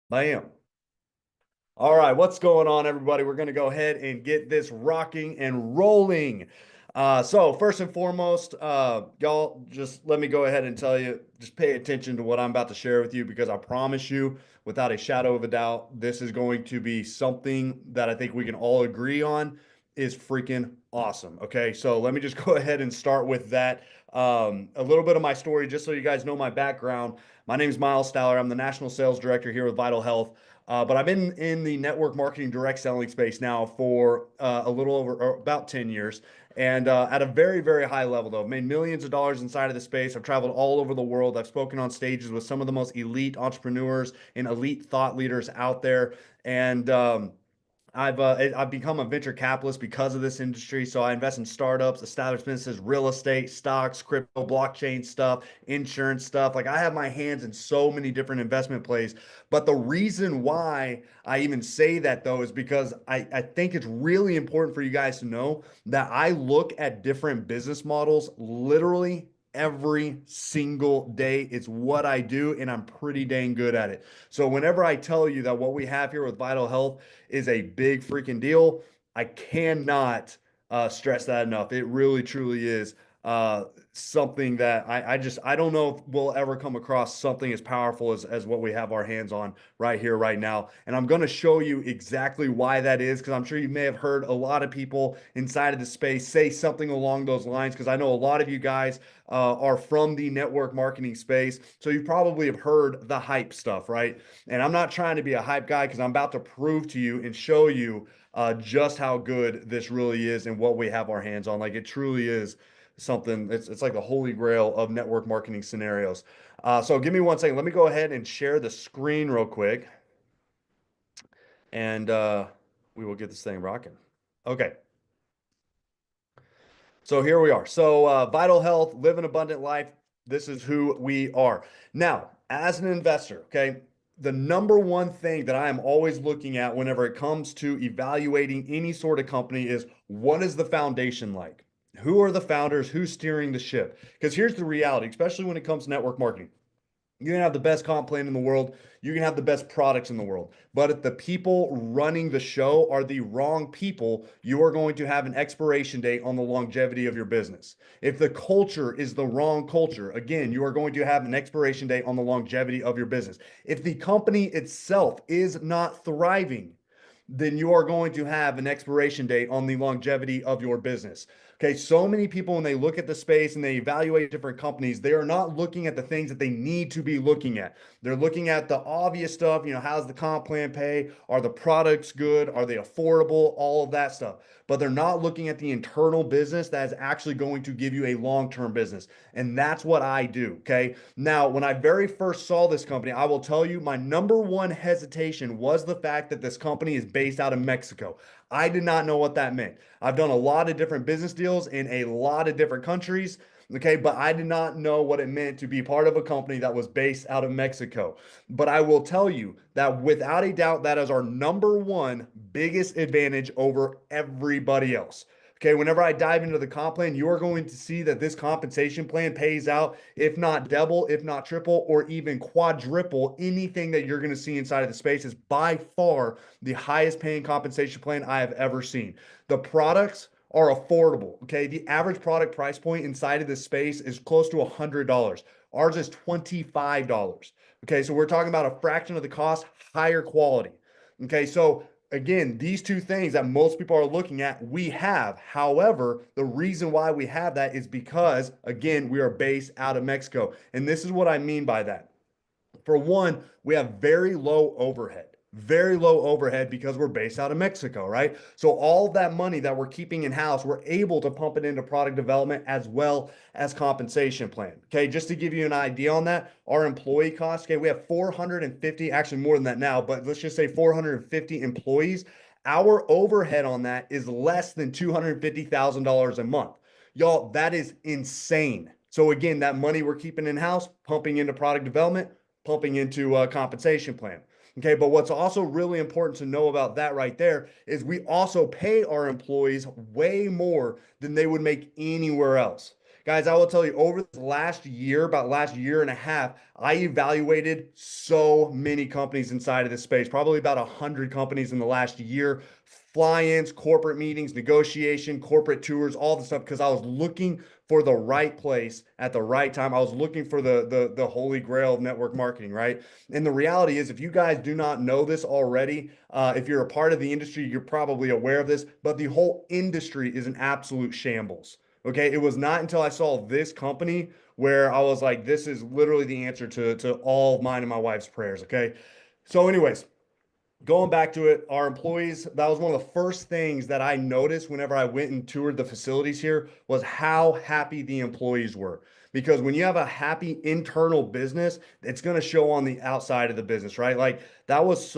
Bam. All right, what's going on, everybody? We're going to go ahead and get this rocking and rolling. So first and foremost, y'all, just let me go ahead and tell you, just pay attention to what I'm about to share with you because I promise you, without a shadow of a doubt, this is going to be something that I think we can all agree on is freaking awesome. Okay, so let me just go ahead and start with that. A little bit of my story, just so you guys know my background. My name is Miles Stallard. I'm the National Sales Director here with VitalHealth. But I've been in the network marketing direct selling space now for a little over or about 10 years. And at a very, very high level, though, I've made millions of dollars inside of the space. I've traveled all over the world. I've spoken on stages with some of the most elite entrepreneurs and elite thought leaders out there. And I've become a venture capitalist because of this industry. So I invest in startups, established businesses, real estate, stocks, crypto, blockchain stuff, insurance stuff. Like I have my hands in so many different investment plays. But the reason why I even say that though is because I think it's really important for you guys to know that I look at different business models literally every single day. It's what I do, and I'm pretty dang good at it. So whenever I tell you that what we have here with Vital Health is a big freaking deal. I cannot stress that enough. It really, truly is something that I don't know if we'll ever come across something as powerful as what we have our hands on right here, right now. And I'm going to show you exactly why that is, because I'm sure you may have heard a lot of people inside of the space say something along those lines, because I know a lot of you guys are from the network marketing space. So you probably have heard the hype stuff, right? And I'm not trying to be a hype guy because I'm about to prove to you and show you just how good this really is and what we have our hands on. Like it truly is something, it's like the holy grail of network marketing scenarios. So give me one second. Let me go ahead and share the screen real quick and we will get this thing rocking. Okay. So here we are. So Vital Health, live an abundant life. This is who we are. Now, as an investor, okay, the number one thing that I am always looking at whenever it comes to evaluating any sort of company is what is the foundation like? Who are the founders? Who's steering the ship? Because here's the reality, especially when it comes to network marketing. You can have the best comp plan in the world. You can have the best products in the world. But if the people running the show are the wrong people, you are going to have an expiration date on the longevity of your business. If the culture is the wrong culture, again, you are going to have an expiration date on the longevity of your business. If the company itself is not thriving, then you are going to have an expiration date on the longevity of your business. Okay, so many people, when they look at the space and they evaluate different companies, they are not looking at the things that they need to be looking at. They're looking at the obvious stuff, how's the comp plan pay? Are the products good? Are they affordable? All of that stuff. But they're not looking at the internal business that is actually going to give you a long-term business. And that's what I do. Okay. Now, when I very first saw this company, I will tell you my number one hesitation was the fact that this company is based out of Mexico. I did not know what that meant. I've done a lot of different business deals in a lot of different countries. Okay, but I did not know what it meant to be part of a company that was based out of Mexico. But I will tell you that without a doubt, that is our number one biggest advantage over everybody else. Okay, whenever I dive into the comp plan, you are going to see that this compensation plan pays out, if not double, if not triple, or even quadruple anything that you're going to see inside of the space. Is by far the highest paying compensation plan I have ever seen. The products are affordable. Okay, the average product price point inside of this space is close to $100. Ours is $25. Okay, so we're talking about a fraction of the cost, higher quality. Okay, so again, these two things that most people are looking at, we have. However, the reason why we have that is because, again, we are based out of Mexico. And this is what I mean by that. For one, we have very low overhead. Very low overhead because we're based out of Mexico, right? So all that money that we're keeping in house, we're able to pump it into product development as well as compensation plan. Okay, just to give you an idea on that, our employee costs, okay, we have 450, actually more than that now, but let's just say 450 employees. Our overhead on that is less than $250,000 a month. Y'all, that is insane. So again, that money we're keeping in house, pumping into product development, pumping into a compensation plan. Okay, but what's also really important to know about that right there is we also pay our employees way more than they would make anywhere else. Guys, I will tell you over this last year, about last year and a half, I evaluated so many companies inside of this space, probably about 100 companies in the last year, fly-ins, corporate meetings, negotiation, corporate tours, all the stuff, because I was looking for the right place at the right time. I was looking for the holy grail of network marketing, right? And the reality is, if you guys do not know this already, if you're a part of the industry, you're probably aware of this, but the whole industry is an absolute shambles. Okay. It was not until I saw this company where I was like, this is literally the answer to all of mine and my wife's prayers. Okay. So, anyways, going back to it, our employees, that was one of the first things that I noticed whenever I went and toured the facilities here was how happy the employees were. Because when you have a happy internal business, it's going to show on the outside of the business, right? Like that was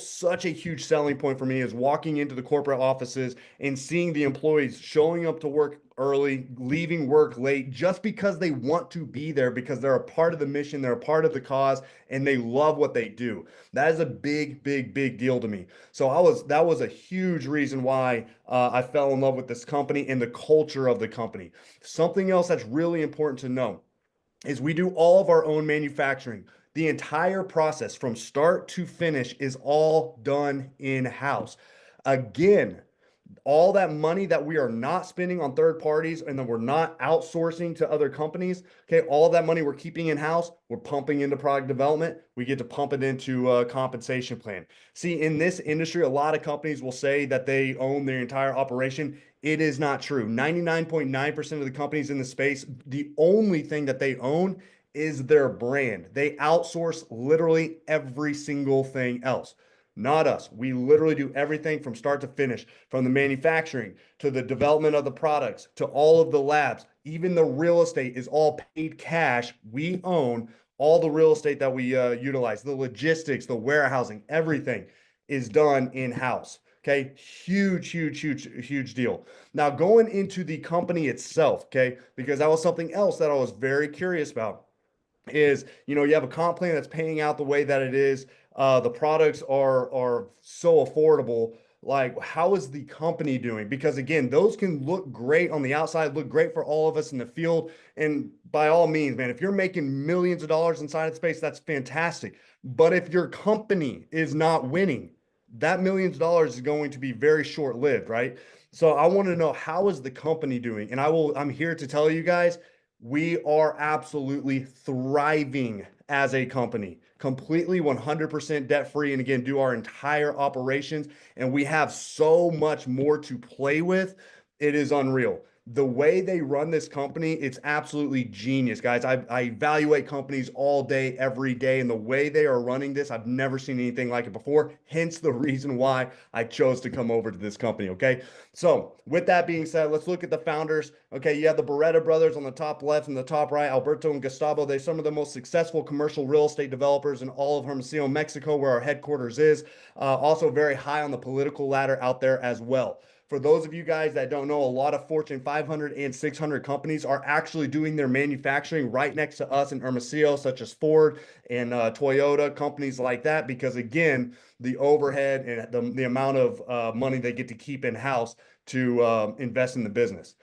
such a huge selling point for me is walking into the corporate offices and seeing the employees showing up to work early, leaving work late just because they want to be there because they're a part of the mission, they're a part of the cause, and they love what they do. That is a big, big, big deal to me. So that was a huge reason why I fell in love with this company and the culture of the company. Something else that's really important to know is we do all of our own manufacturing. The entire process from start to finish is all done in-house. Again, all that money that we are not spending on third parties and then we're not outsourcing to other companies, okay, all that money we're keeping in house, we're pumping into product development. We get to pump it into a compensation plan. See, in this industry, a lot of companies will say that they own their entire operation. It is not true. 99.9% of the companies in the space, the only thing that they own is their brand. They outsource literally every single thing else. Not us. We literally do everything from start to finish, from the manufacturing to the development of the products to all of the labs. Even the real estate is all paid cash. We own all the real estate that we utilize, the logistics, the warehousing, everything is done in house. Okay. Huge, huge, huge, huge deal. Now, going into the company itself, okay, because that was something else that I was very curious about is you have a comp plan that's paying out the way that it is. The products are so affordable. Like, how is the company doing? Because again, those can look great on the outside, look great for all of us in the field. And by all means, man, if you're making millions of dollars inside of space, that's fantastic. But if your company is not winning, that millions of dollars is going to be very short-lived, right? So I want to know, how is the company doing? And I'm here to tell you guys, we are absolutely thriving as a company, completely 100% debt free. And again, do our entire operations. And we have so much more to play with. It is unreal. The way they run this company, it's absolutely genius, guys. I evaluate companies all day, every day. And the way they are running this, I've never seen anything like it before. Hence the reason why I chose to come over to this company. Okay. So with that being said, let's look at the founders. Okay. You have the Beretta brothers on the top left and the top right, Alberto and Gustavo. They're some of the most successful commercial real estate developers in all of Hermosillo, Mexico, where our headquarters is. Also very high on the political ladder out there as well. For those of you guys that don't know, a lot of Fortune 500 and 600 companies are actually doing their manufacturing right next to us in Hermosillo, such as Ford and Toyota, companies like that, because again, the overhead and the amount of money they get to keep in house to invest in the business.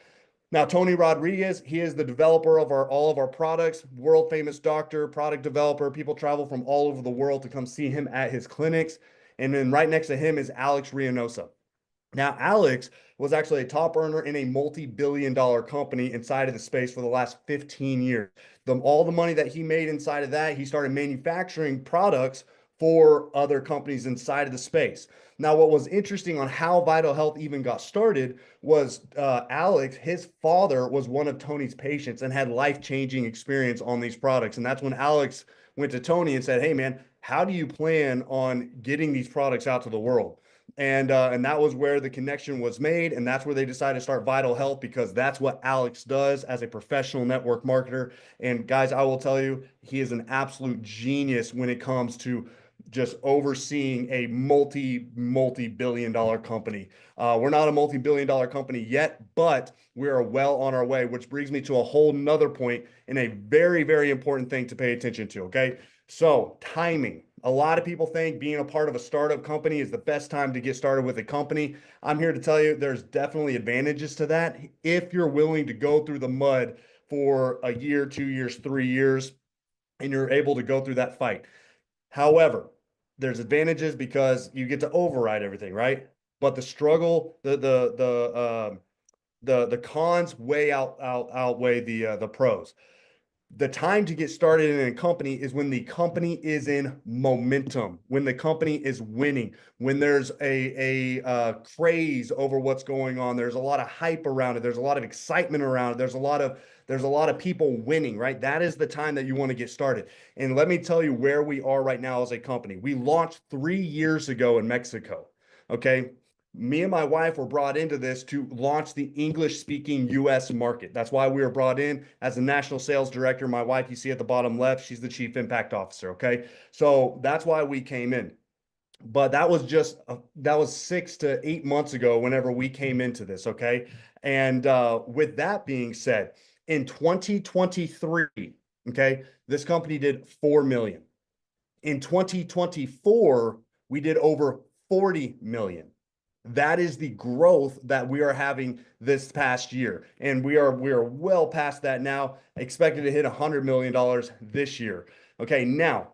Now, Tony Rodriguez, he is the developer of all of our products, world famous doctor, product developer. People travel from all over the world to come see him at his clinics. And then right next to him is Alex Reynosa. Now, Alex was actually a top earner in a multi-billion-dollar company inside of the space for the last 15 years. All the money that he made inside of that, he started manufacturing products for other companies inside of the space. Now, what was interesting on how Vital Health even got started was Alex, his father was one of Tony's patients and had life-changing experience on these products. And that's when Alex went to Tony and said, hey, man, how do you plan on getting these products out to the world? And that was where the connection was made, and that's where they decided to start Vital Health, because that's what Alex does as a professional network marketer. And guys, I will tell you, he is an absolute genius when it comes to just overseeing a multi-billion dollar company. We're not a multi-billion dollar company yet, but we are well on our way, which brings me to a whole nother point and a very, very important thing to pay attention to. Okay. So timing. A lot of people think being a part of a startup company is the best time to get started with a company. I'm here to tell you there's definitely advantages to that if you're willing to go through the mud for a year, 2 years, 3 years, and you're able to go through that fight. However, there's advantages because you get to override everything, right? But the struggle, the cons outweigh the pros. The time to get started in a company is when the company is in momentum, when the company is winning, when there's a craze over what's going on. There's a lot of hype around it. There's a lot of excitement around it. There's a lot of people winning, right? That is the time that you want to get started. And let me tell you where we are right now as a company. We launched 3 years ago in Mexico. Okay. Me and my wife were brought into this to launch the English speaking US market. That's why we were brought in as the national sales director. My wife, you see at the bottom left, she's the chief impact officer. Okay. So that's why we came in. But that was 6 to 8 months ago whenever we came into this. Okay. And with that being said, in 2023, okay, this company did 4 million. In 2024, we did over 40 million. That is the growth that we are having this past year. And we are well past that now, expected to hit $100 million this year. Okay, now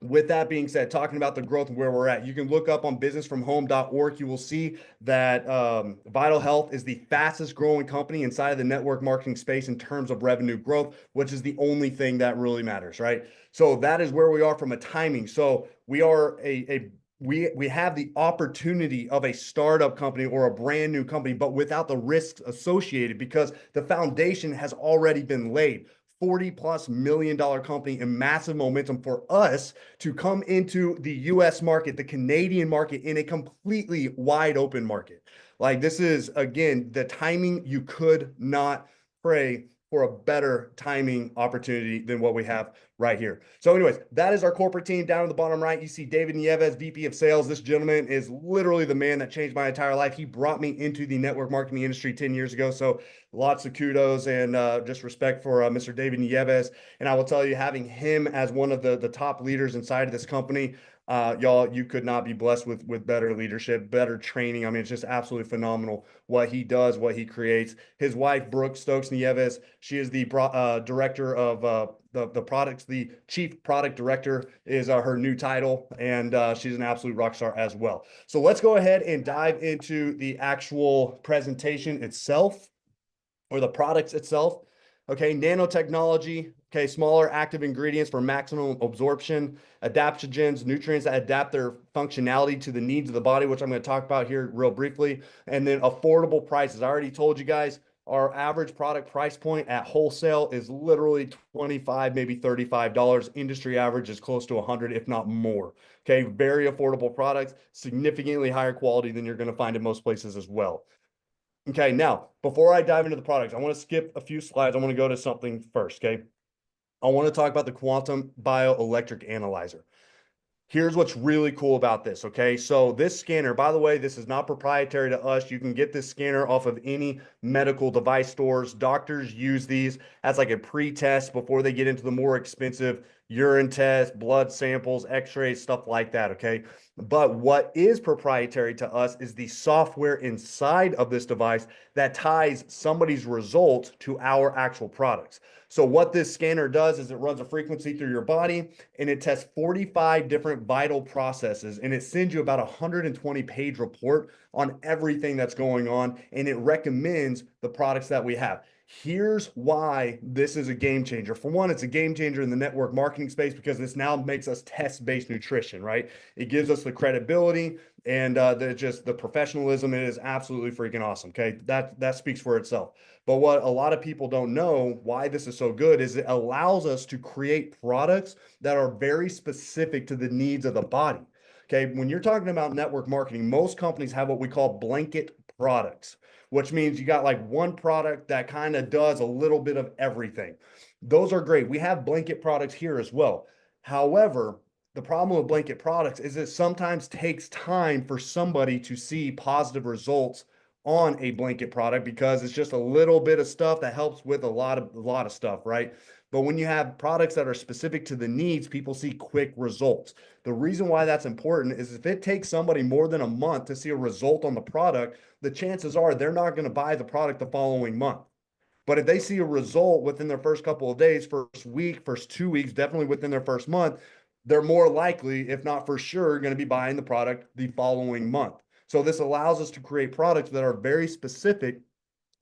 with that being said, talking about the growth and where we're at, you can look up on businessfromhome.org. You will see that VitalHealth is the fastest growing company inside of the network marketing space in terms of revenue growth, which is the only thing that really matters, right? So that is where we are from a timing. So we are we have the opportunity of a startup company or a brand new company, but without the risks associated because the foundation has already been laid. $40+ million company and massive momentum for us to come into the US market, the Canadian market, in a completely wide open market. Like this is, again, the timing. You could not pray for a better timing opportunity than what we have right here. So anyways, that is our corporate team. Down at the bottom right, you see David Nieves, VP of Sales. This gentleman is literally the man that changed my entire life. He brought me into the network marketing industry 10 years ago. So lots of kudos and just respect for Mr. David Nieves. And I will tell you, having him as one of the top leaders inside of this company, y'all, you could not be blessed with better leadership, better training. I mean, it's just absolutely phenomenal what he does, what he creates. His wife, Brooke Stokes Nieves, she is the director of the products. The chief product director is her new title, and she's an absolute rock star as well. So let's go ahead and dive into the actual presentation itself, or the products itself. Okay, nanotechnology. Okay, smaller active ingredients for maximum absorption, adaptogens, nutrients that adapt their functionality to the needs of the body, which I'm going to talk about here real briefly. And then affordable prices. I already told you guys our average product price point at wholesale is literally $25, maybe $35. Industry average is close to 100, if not more. Okay, very affordable products, significantly higher quality than you're going to find in most places as well. Okay, now, before I dive into the products, I want to skip a few slides. I want to go to something first, okay? I want to talk about the quantum bioelectric analyzer. Here's what's really cool about this, okay? So this scanner, by the way, this is not proprietary to us. You can get this scanner off of any medical device stores. Doctors use these as like a pre-test before they get into the more expensive urine tests, blood samples, x-rays, stuff like that, okay? But what is proprietary to us is the software inside of this device that ties somebody's result to our actual products. So what this scanner does is it runs a frequency through your body and it tests 45 different vital processes, and it sends you about a 120-page report on everything that's going on, and it recommends the products that we have. Here's why this is a game changer. For one, it's a game changer in the network marketing space because this now makes us test-based nutrition, right? It gives us the credibility and the professionalism. It is absolutely freaking awesome. Okay, that speaks for itself. But what a lot of people don't know why this is so good is it allows us to create products that are very specific to the needs of the body. Okay, when you're talking about network marketing, most companies have what we call blanket products, which means you got like one product that kind of does a little bit of everything. Those are great. We have blanket products here as well. However, the problem with blanket products is it sometimes takes time for somebody to see positive results on a blanket product because it's just a little bit of stuff that helps with a lot of stuff, right? But when you have products that are specific to the needs, people see quick results. The reason why that's important is if it takes somebody more than a month to see a result on the product, the chances are they're not going to buy the product the following month. But if they see a result within their first couple of days, first week, first 2 weeks, definitely within their first month, they're more likely, if not for sure, going to be buying the product the following month. So this allows us to create products that are very specific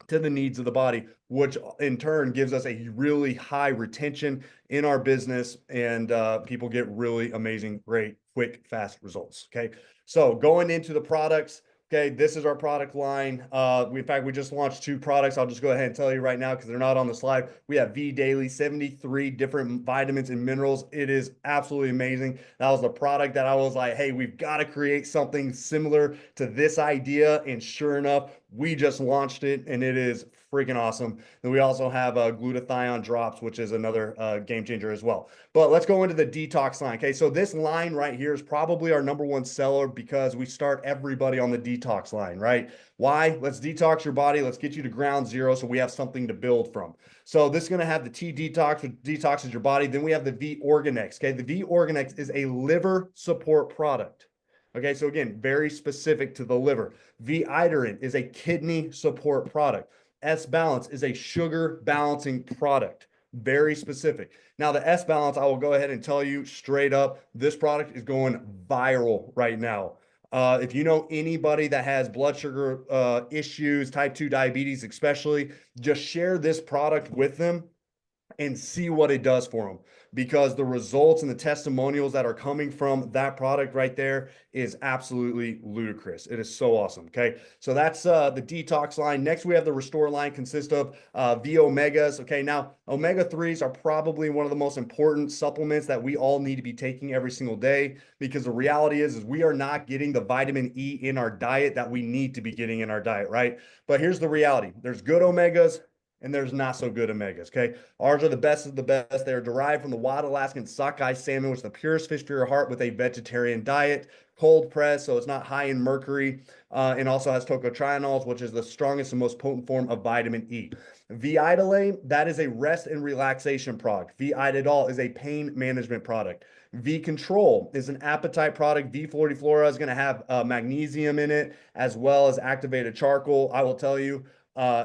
to the needs of the body, which in turn gives us a really high retention in our business, and people get really amazing, great, quick, fast results. Okay. So going into the products, okay, this is our product line. In fact, we just launched 2 products. I'll just go ahead and tell you right now because they're not on the slide. We have V Daily, 73 different vitamins and minerals. It is absolutely amazing. That was the product that I was like, hey, we've got to create something similar to this idea. And sure enough, we just launched it and it is freaking awesome. Then we also have glutathione drops, which is another game changer as well. But let's go into the detox line. Okay, so this line right here is probably our #1 seller because we start everybody on the detox line, right? Why? Let's detox your body. Let's get you to ground zero so we have something to build from. So this is going to have the T detox, which detoxes your body. Then we have the V Organix. Okay, the V Organix is a liver support product. Okay, so again, very specific to the liver. V-Iterin is a kidney support product. S-Balance is a sugar balancing product. Very specific. Now, the S-Balance, I will go ahead and tell you straight up, this product is going viral right now. If you know anybody that has blood sugar issues, type 2 diabetes especially, just share this product with them and see what it does for them, because the results and the testimonials that are coming from that product right there is absolutely ludicrous. It is so awesome. Okay, so that's the detox line. Next, we have the restore line, consists of V omegas. Okay, now omega-3s are probably one of the most important supplements that we all need to be taking every single day, because the reality is we are not getting the vitamin E in our diet that we need to be getting in our diet, right? But here's the reality: there's good omegas and there's not so good omegas. Okay, ours are the best of the best. They are derived from the wild Alaskan sockeye salmon, which is the purest fish for your heart, with a vegetarian diet, cold pressed, so it's not high in mercury, and also has tocotrienols, which is the strongest and most potent form of vitamin E. V-Idolate, that is a rest and relaxation product. V-Idol is a pain management product. V-Control is an appetite product. V-Flora is going to have magnesium in it, as well as activated charcoal. I will tell you,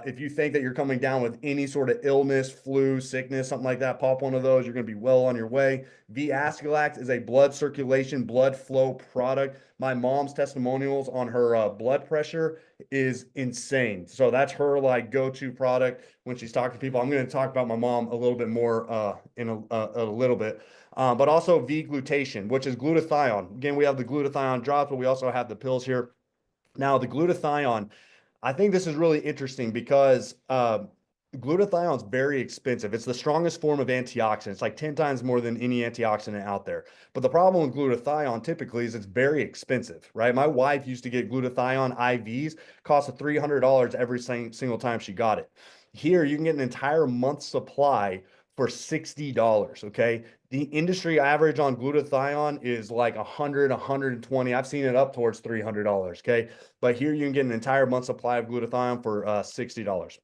if you think that you're coming down with any sort of illness, flu, sickness, something like that, pop one of those. You're going to be well on your way. V-Ascalax is a blood circulation, blood flow product. My mom's testimonials on her blood pressure is insane. So that's her like go-to product when she's talking to people. I'm going to talk about my mom a little bit more in a little bit. But also V-Glutation, which is glutathione. Again, we have the glutathione drops, but we also have the pills here. Now, the glutathione, I think this is really interesting because glutathione is very expensive. It's the strongest form of antioxidant. It's like 10 times more than any antioxidant out there. But the problem with glutathione typically is it's very expensive, right? My wife used to get glutathione IVs, cost of $300 every single time she got it. Here, you can get an entire month's supply for $60, okay? The industry average on glutathione is like 100, 120. I've seen it up towards $300, okay? But here you can get an entire month supply of glutathione for $60.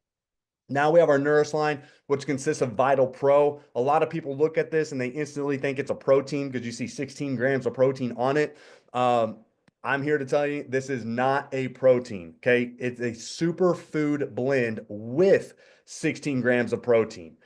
Now we have our Nurse line, which consists of Vital Pro. A lot of people look at this and they instantly think it's a protein because you see 16 grams of protein on it. I'm here to tell you this is not a protein, okay? It's a superfood blend with 16 grams of protein.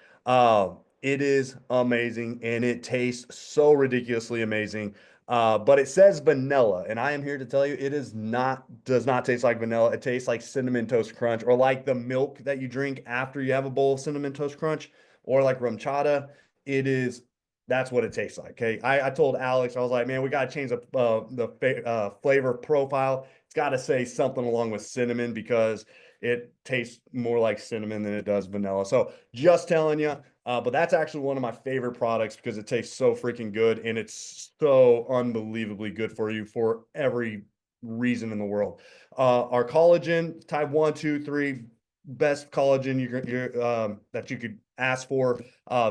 It is amazing and it tastes so ridiculously amazing. But it says vanilla, and I am here to tell you it does not taste like vanilla. It tastes like Cinnamon Toast Crunch, or like the milk that you drink after you have a bowl of Cinnamon Toast Crunch, or like rum chata. It is That's what it tastes like. Okay, I told Alex, I was like, man, we got to change the flavor profile. It's got to say something along with cinnamon because it tastes more like cinnamon than it does vanilla. So just telling you. But that's actually one of my favorite products because it tastes so freaking good and it's so unbelievably good for you for every reason in the world. Our collagen, type 1, 2, 3, best collagen that you could ask for.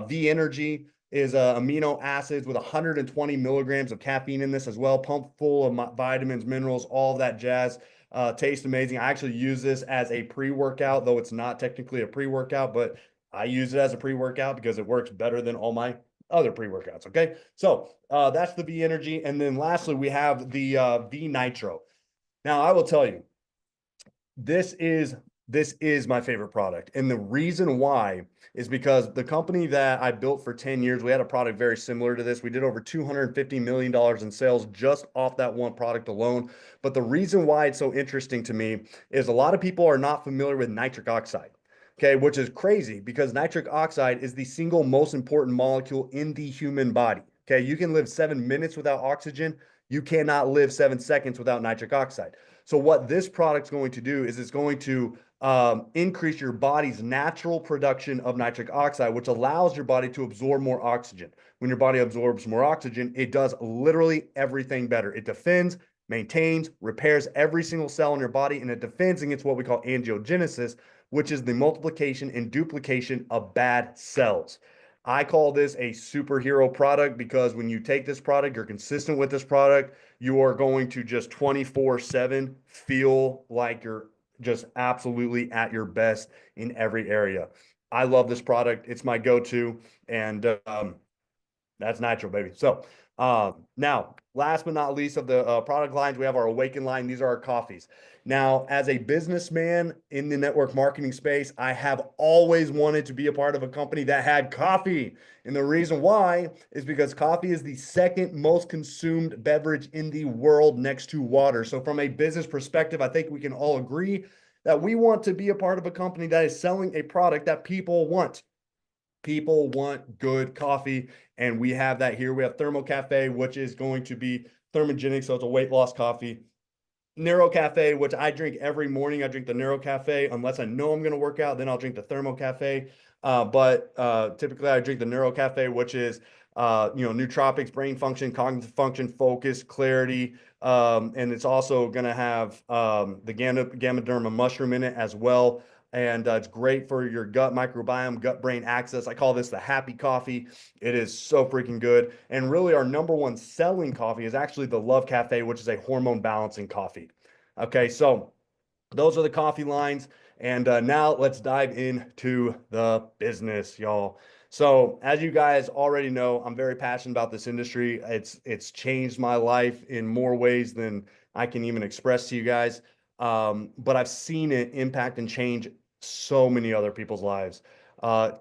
V Energy is amino acids with 120 milligrams of caffeine in this as well, pumped full of vitamins, minerals, all of that jazz. Tastes amazing. I actually use this as a pre-workout, though it's not technically a pre-workout, but I use it as a pre-workout because it works better than all my other pre-workouts. Okay, so that's the V Energy, and then lastly we have the V Nitro. Now I will tell you, this is This is my favorite product. And the reason why is because the company that I built for 10 years, we had a product very similar to this. We did over $250 million in sales just off that one product alone. But the reason why it's so interesting to me is a lot of people are not familiar with nitric oxide. Okay, which is crazy because nitric oxide is the single most important molecule in the human body. Okay, you can live 7 minutes without oxygen. You cannot live 7 seconds without nitric oxide. So, what this product's going to do is it's going to increase your body's natural production of nitric oxide, which allows your body to absorb more oxygen. When your body absorbs more oxygen, it does literally everything better. It defends, maintains, repairs every single cell in your body, and it defends against what we call angiogenesis, which is the multiplication and duplication of bad cells. I call this a superhero product because when you take this product, you're consistent with this product, you are going to just 24/7 feel like you're just absolutely at your best in every area. I love this product. It's my go-to, and that's natural, baby. So now, last but not least of the product lines, we have our Awaken line. These are our coffees. Now, as a businessman in the network marketing space, I have always wanted to be a part of a company that had coffee. And the reason why is because coffee is the second most consumed beverage in the world next to water. So from a business perspective, I think we can all agree that we want to be a part of a company that is selling a product that people want. People want good coffee, and we have that here. We have Thermo Cafe, which is going to be thermogenic, so it's a weight loss coffee. Neuro Cafe, which I drink every morning. I drink the Neuro Cafe unless I know I'm going to work out. Then I'll drink the Thermo Cafe. But typically, I drink the Neuro Cafe, which is nootropics, brain function, cognitive function, focus, clarity, and it's also going to have the gamma derma mushroom in it as well. And it's great for your gut microbiome, gut brain axis. I call this the happy coffee. It is so freaking good. And really, our number one selling coffee is actually the Love Cafe, which is a hormone balancing coffee. Okay, so those are the coffee lines. And now let's dive into the business, y'all. So, as you guys already know, I'm very passionate about this industry. It's changed my life in more ways than I can even express to you guys. But I've seen it impact and change so many other people's lives.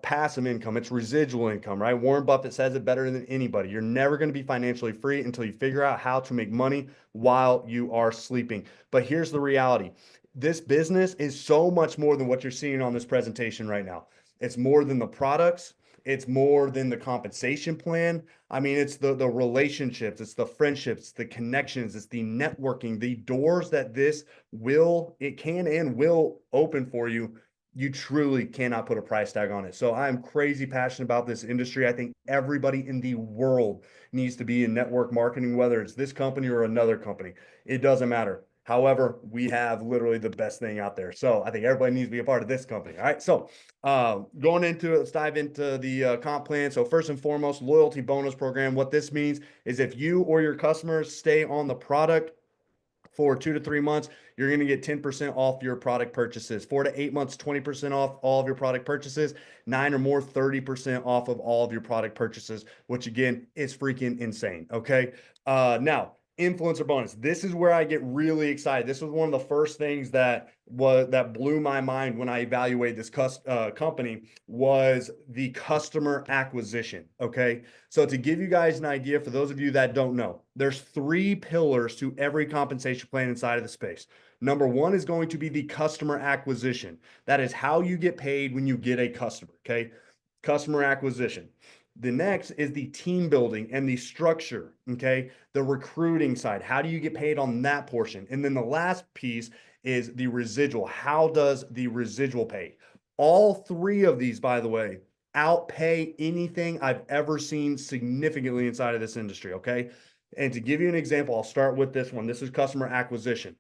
Passive income, it's residual income, right? Warren Buffett says it better than anybody. You're never going to be financially free until you figure out how to make money while you are sleeping. But here's the reality. This business is so much more than what you're seeing on this presentation right now. It's more than the products. It's more than the compensation plan. I mean, it's the relationships, it's the friendships, the connections, it's the networking, the doors that it can and will open for you. You truly cannot put a price tag on it. So I'm crazy passionate about this industry. I think everybody in the world needs to be in network marketing, whether it's this company or another company. It doesn't matter. However, we have literally the best thing out there. So I think everybody needs to be a part of this company. All right. So going into it, let's dive into the comp plan. So first and foremost, loyalty bonus program. What this means is if you or your customers stay on the product for 2 to 3 months, you're going to get 10% off your product purchases. 4 to 8 months, 20% off all of your product purchases. 9 or more, 30% off of all of your product purchases, which again is freaking insane. Okay. Now, influencer bonus. This is where I get really excited. This was one of the first things that blew my mind when I evaluated this company was the customer acquisition. Okay. So to give you guys an idea, for those of you that don't know, there's 3 pillars to every compensation plan inside of the space. Number one is going to be the customer acquisition. That is how you get paid when you get a customer. Okay. Customer acquisition. The next is the team building and the structure. Okay. The recruiting side. How do you get paid on that portion? And then the last piece is the residual. How does the residual pay? All 3 of these, by the way, outpay anything I've ever seen significantly inside of this industry. Okay. And to give you an example, I'll start with this one. This is customer acquisition.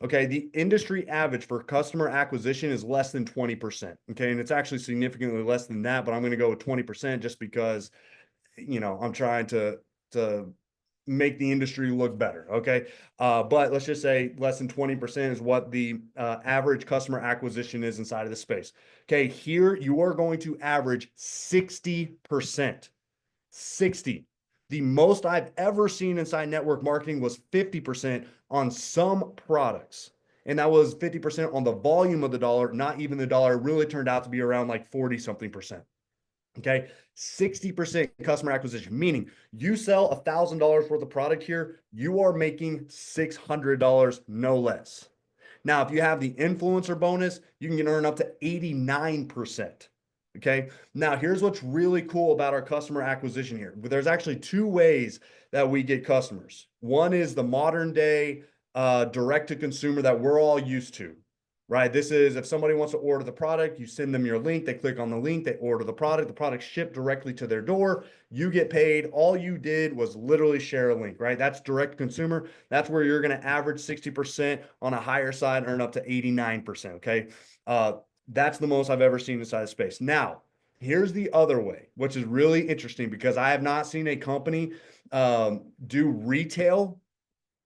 Okay. The industry average for customer acquisition is less than 20%. Okay. And it's actually significantly less than that, but I'm going to go with 20% just because, I'm trying to make the industry look better. Okay. But let's just say less than 20% is what the average customer acquisition is inside of the space. Okay. Here you are going to average 60%. 60. The most I've ever seen inside network marketing was 50% on some products. And that was 50% on the volume of the dollar, not even the dollar. It really turned out to be around like 40 something percent. Okay. 60% customer acquisition, meaning you sell $1,000 worth of product here, you are making $600, no less. Now, if you have the influencer bonus, you can earn up to 89%. Okay. Now, here's what's really cool about our customer acquisition here. There's actually two ways that we get customers. One is the modern day direct to consumer that we're all used to, right? This is if somebody wants to order the product, you send them your link, they click on the link, they order the product shipped directly to their door, you get paid. All you did was literally share a link, right? That's direct consumer. That's where you're going to average 60% on a higher side, earn up to 89%. Okay. Uh, that's the most I've ever seen inside of space. Now, here's the other way, which is really interesting because I have not seen a company do retail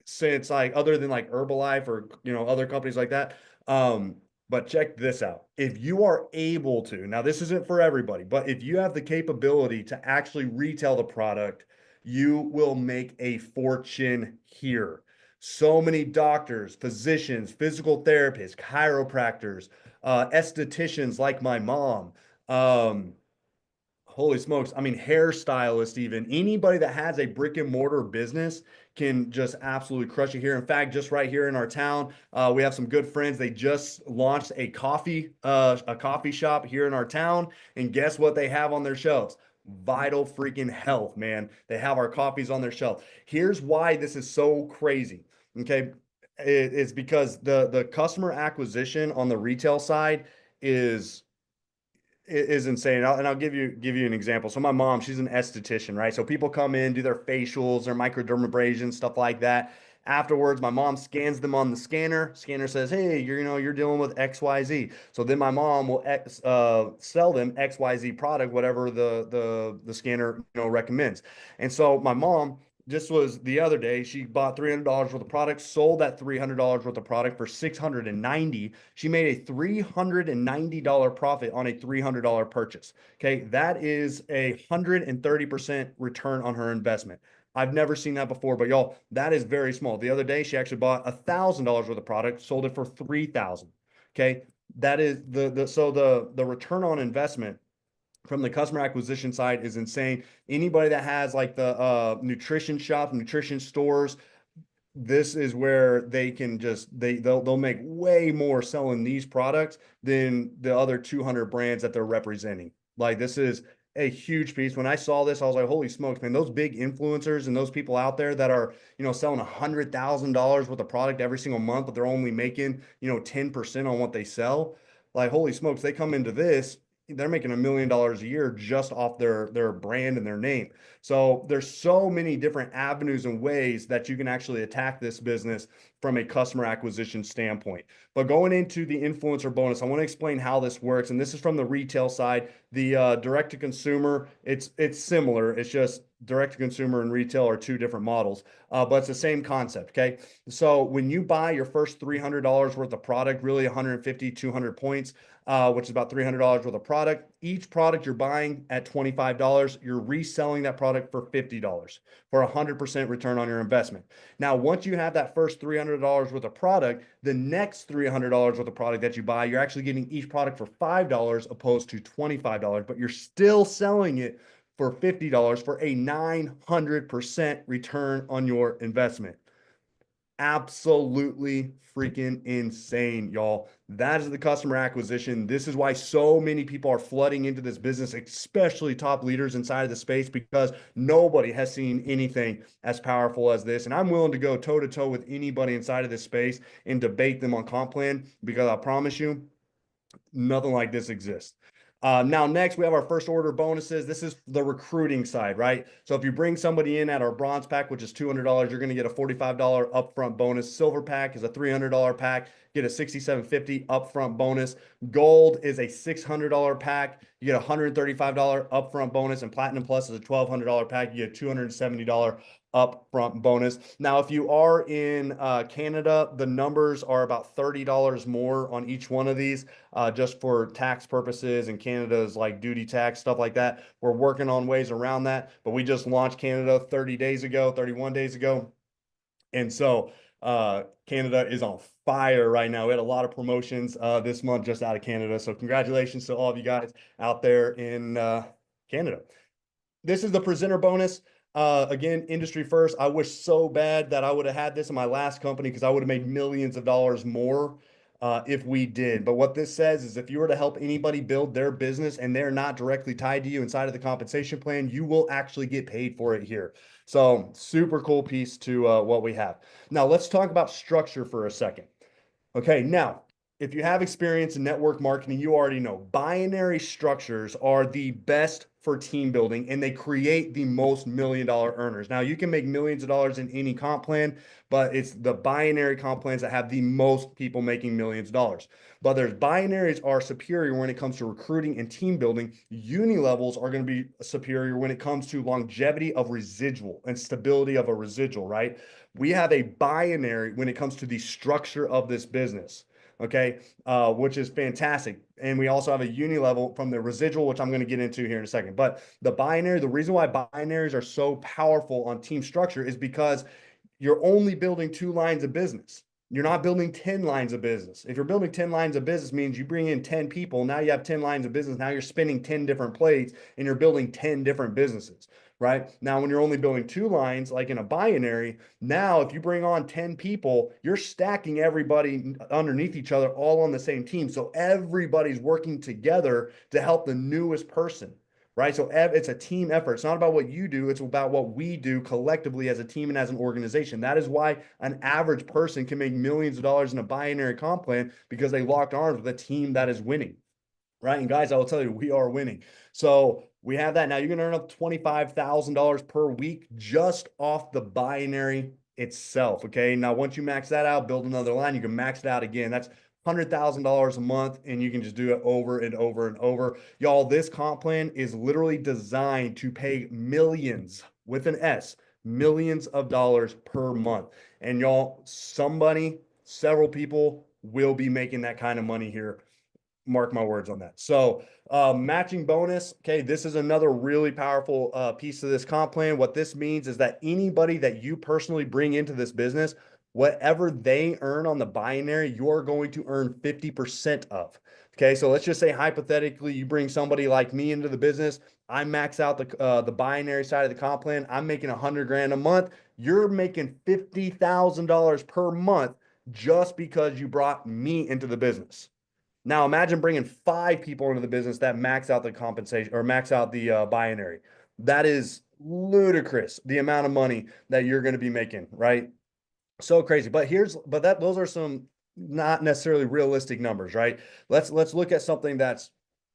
since like other than like Herbalife or other companies like that. Um, but check this out. If you are able to, now this isn't for everybody, but if you have the capability to actually retail the product, you will make a fortune here. So many doctors, physicians, physical therapists, chiropractors, estheticians like my mom, um, holy smokes. I mean, hairstylist, even anybody that has a brick and mortar business can just absolutely crush it here. In fact, just right here in our town, we have some good friends. They just launched a coffee shop here in our town. And guess what they have on their shelves? Vital freaking health, man. They have our coffees on their shelf. Here's why this is so crazy. Okay. It's because the customer acquisition on the retail side is is insane. And I'll give you an example. So my mom, she's an esthetician, right? So people come in, do their facials, their microdermabrasion, stuff like that. Afterwards, my mom scans them on the scanner. Scanner says, "Hey, you're dealing with XYZ." So then my mom will sell them XYZ product, whatever the scanner recommends. And so my mom this was the other day. She bought $300 worth of product, sold that $300 worth of product for 690. She made a $390 profit on a $300 purchase. Okay, that is a 130% return on her investment. I've never seen that before, but y'all, that is very small. The other day, she actually bought $1,000 worth of product, sold it for 3,000. Okay, that is the return on investment from the customer acquisition side is insane. Anybody that has like the nutrition shop, nutrition stores, this is where they can just they'll make way more selling these products than the other 200 brands that they're representing. Like this is a huge piece. When I saw this, I was like, holy smokes, man, those big influencers and those people out there that are, selling $100,000 worth of product every single month, but they're only making, 10% on what they sell. Like, holy smokes, they come into this, they're making $1 million a year just off their brand and their name. So there's so many different avenues and ways that you can actually attack this business from a customer acquisition standpoint. But going into the influencer bonus, I want to explain how this works. And this is from the retail side. The direct to consumer, it's similar. It's just direct to consumer and retail are two different models, but it's the same concept. Okay. So when you buy your first $300 worth of product, really 150, 200 points, which is about $300 worth of product. Each product you're buying at $25, you're reselling that product for $50 for 100% return on your investment. Now, once you have that first $300 worth of product, the next $300 worth of product that you buy, you're actually getting each product for $5 opposed to $25, but you're still selling it for $50 for a 900% return on your investment. Absolutely freaking insane, y'all. That is the customer acquisition. This is why so many people are flooding into this business, especially top leaders inside of the space, because nobody has seen anything as powerful as this. And I'm willing to go toe to toe with anybody inside of this space and debate them on comp plan because I promise you, nothing like this exists. Now, next, we have our first order bonuses. This is the recruiting side, right? So if you bring somebody in at our bronze pack, which is $200, you're going to get a $45 upfront bonus. Silver pack is a $300 pack, get a $67.50 upfront bonus. Gold is a $600 pack, you get a $135 upfront bonus. And Platinum Plus is a $1,200 pack, you get a $270 upfront bonus. Now, if you are in Canada, the numbers are about $30 more on each one of these, just for tax purposes, and Canada's like duty tax, stuff like that. We're working on ways around that, but we just launched Canada 30 days ago, 31 days ago. And so Canada is on fire right now. We had a lot of promotions this month just out of Canada. So congratulations to all of you guys out there in Canada. This is the presenter bonus. Again, industry first. I wish so bad that I would have had this in my last company because I would have made millions of dollars more if we did. But what this says is if you were to help anybody build their business and they're not directly tied to you inside of the compensation plan, you will actually get paid for it here. So super cool piece to what we have. Now let's talk about structure for a second. Okay, now, if you have experience in network marketing, you already know binary structures are the best for team building and they create the most million-dollar earners. Now, you can make millions of dollars in any comp plan, but it's the binary comp plans that have the most people making millions of dollars. But there's binaries are superior when it comes to recruiting and team building. Uni levels are going to be superior when it comes to longevity of residual and stability of a residual, right? We have a binary when it comes to the structure of this business, okay, which is fantastic. And we also have a uni level from the residual, which I'm going to get into here in a second. But the binary, the reason why binaries are so powerful on team structure is because you're only building 2 lines of business. You're not building 10 lines of business. If you're building 10 lines of business means you bring in 10 people. Now you have 10 lines of business. Now you're spinning 10 different plates and you're building 10 different businesses, right? Now, when you're only building 2 lines, like in a binary, now if you bring on 10 people, you're stacking everybody underneath each other all on the same team. So everybody's working together to help the newest person, right? So it's a team effort. It's not about what you do. It's about what we do collectively as a team and as an organization. That is why an average person can make millions of dollars in a binary comp plan because they locked arms with a team that is winning, right? And guys, I will tell you, we are winning. So we have that. Now you're going to earn up $25,000 per week just off the binary itself. Okay. Now, once you max that out, build another line, you can max it out again. That's $100,000 a month, and you can just do it over and over and over. Y'all, this comp plan is literally designed to pay millions with an S, millions of dollars per month. And y'all, several people will be making that kind of money here, mark my words on that. So matching bonus. Okay. This is another really powerful piece of this comp plan. What this means is that anybody that you personally bring into this business, whatever they earn on the binary, you're going to earn 50% of. Okay. So let's just say hypothetically, you bring somebody like me into the business. I max out the binary side of the comp plan. I'm making 100 grand a month. You're making $50,000 per month just because you brought me into the business. Now imagine bringing 5 people into the business that max out the compensation or max out the binary. That is ludicrous, the amount of money that you're going to be making, right? So crazy. But those are some not necessarily realistic numbers, right? Let's look at something that's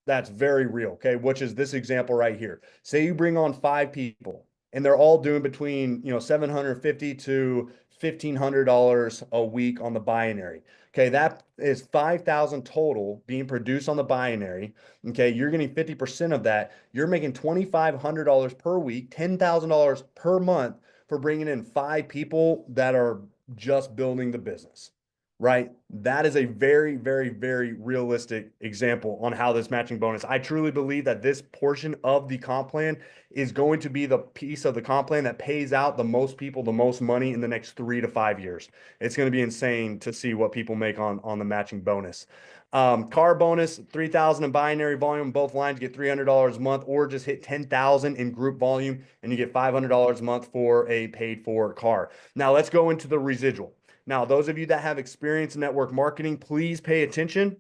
very real, okay? Which is this example right here. Say you bring on 5 people and they're all doing between, 750 to $1,500 a week on the binary. Okay, that is 5,000 total being produced on the binary. Okay, you're getting 50% of that. You're making $2,500 per week, $10,000 per month for bringing in 5 people that are just building the business, right? That is a very, very, very realistic example on how this matching bonus. I truly believe that this portion of the comp plan is going to be the piece of the comp plan that pays out the most people the most money in the next 3 to 5 years. It's going to be insane to see what people make on the matching bonus. Car bonus, 3,000 in binary volume. Both lines get $300 a month, or just hit 10,000 in group volume and you get $500 a month for a paid for car. Now let's go into the residual. Now, those of you that have experience in network marketing, please pay attention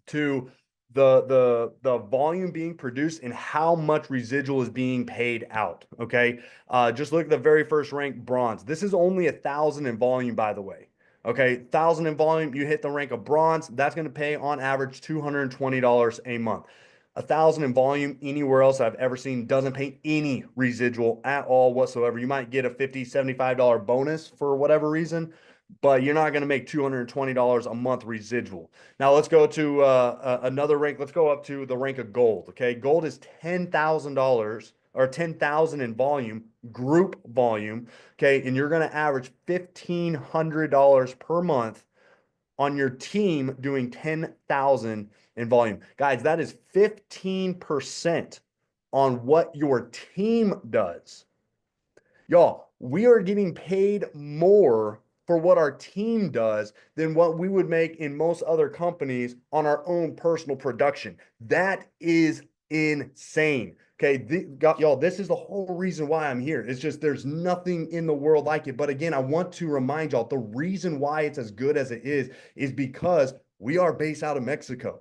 to the volume being produced and how much residual is being paid out. Okay. Just look at the very first rank, bronze. This is only 1,000 in volume, by the way. Okay, 1,000 in volume, you hit the rank of bronze. That's going to pay on average $220 a month. 1,000 in volume anywhere else I've ever seen doesn't pay any residual at all whatsoever. You might get a $50, $75 bonus for whatever reason, but you're not going to make $220 a month residual. Now let's go to another rank. Let's go up to the rank of gold. Okay, gold is $10,000 or 10,000 in volume, group volume. Okay, and you're going to average $1,500 per month on your team doing 10,000 in volume. Guys, that is 15% on what your team does. Y'all, we are getting paid more for what our team does than what we would make in most other companies on our own personal production. That is insane. Okay, y'all, this is the whole reason why I'm here. It's just there's nothing in the world like it. But again, I want to remind y'all the reason why it's as good as it is because we are based out of Mexico,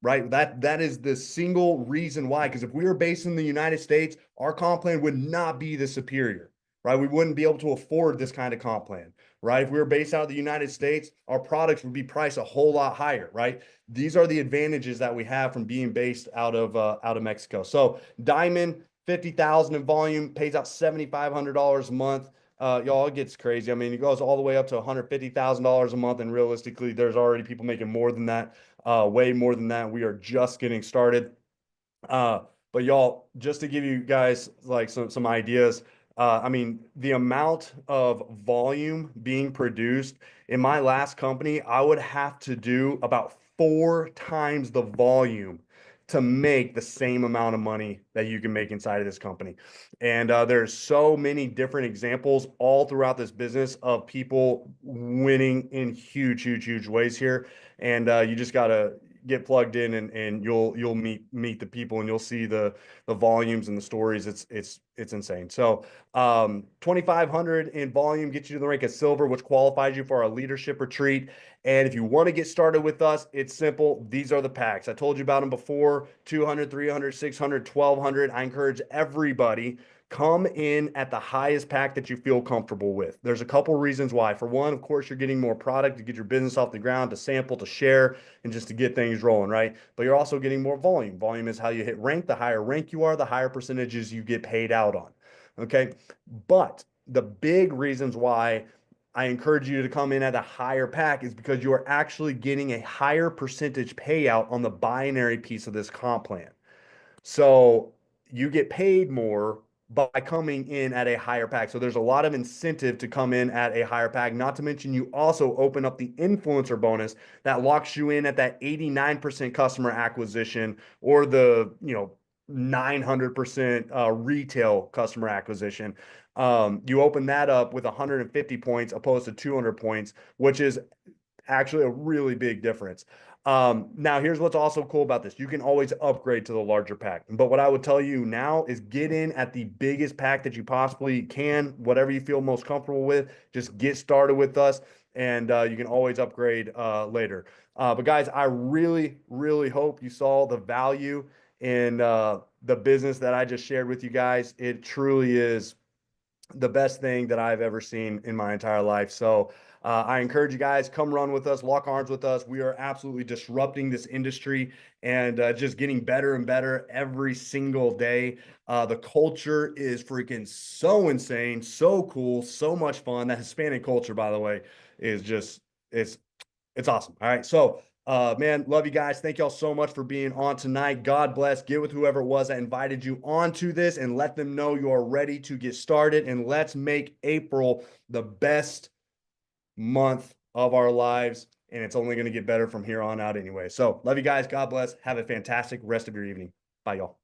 right? That is the single reason why. Because if we were based in the United States, our comp plan would not be the superior, right? We wouldn't be able to afford this kind of comp plan, right? If we were based out of the United States, our products would be priced a whole lot higher, right? These are the advantages that we have from being based out of Mexico. So Diamond, 50,000 in volume, pays out $7,500 a month. Y'all, it gets crazy. I mean, it goes all the way up to $150,000 a month, and realistically, there's already people making more than that, way more than that. We are just getting started. Uh, but y'all, just to give you guys like some ideas, I mean, the amount of volume being produced in my last company, I would have to do about 4 times the volume to make the same amount of money that you can make inside of this company. And there's so many different examples all throughout this business of people winning in huge, huge, huge ways here. And you just gotta get plugged in, and you'll meet the people, and you'll see the volumes and the stories. It's insane. So 2,500 in volume gets you to the rank of silver, which qualifies you for our leadership retreat. And if you want to get started with us, it's simple. These are the packs. I told you about them before: 200, 300, 600, 1,200. I encourage everybody, come in at the highest pack that you feel comfortable with. There's a couple reasons why. For one, of course, you're getting more product to get your business off the ground, to sample, to share, and just to get things rolling, right? But you're also getting more volume. Volume is how you hit rank. The higher rank you are, the higher percentages you get paid out on. Okay. But the big reasons why I encourage you to come in at a higher pack is because you are actually getting a higher percentage payout on the binary piece of this comp plan. So you get paid more by coming in at a higher pack. So there's a lot of incentive to come in at a higher pack. Not to mention, you also open up the influencer bonus that locks you in at that 89% customer acquisition, or the 900% retail customer acquisition. You open that up with 150 points opposed to 200 points, which is actually a really big difference. Now, here's what's also cool about this. You can always upgrade to the larger pack. But what I would tell you now is get in at the biggest pack that you possibly can, whatever you feel most comfortable with. Just get started with us, and you can always upgrade later. But guys, I really, really hope you saw the value in the business that I just shared with you guys. It truly is the best thing that I've ever seen in my entire life. So I encourage you guys, come run with us, lock arms with us. We are absolutely disrupting this industry, and just getting better and better every single day. The culture is freaking so insane, so cool, so much fun. That Hispanic culture, by the way, is just, it's awesome. All right. So, man, love you guys. Thank y'all so much for being on tonight. God bless. Get with whoever it was that invited you onto this, and let them know you are ready to get started. And let's make April the best month of our lives. And it's only going to get better from here on out anyway. So, love you guys. God bless. Have a fantastic rest of your evening. Bye, y'all.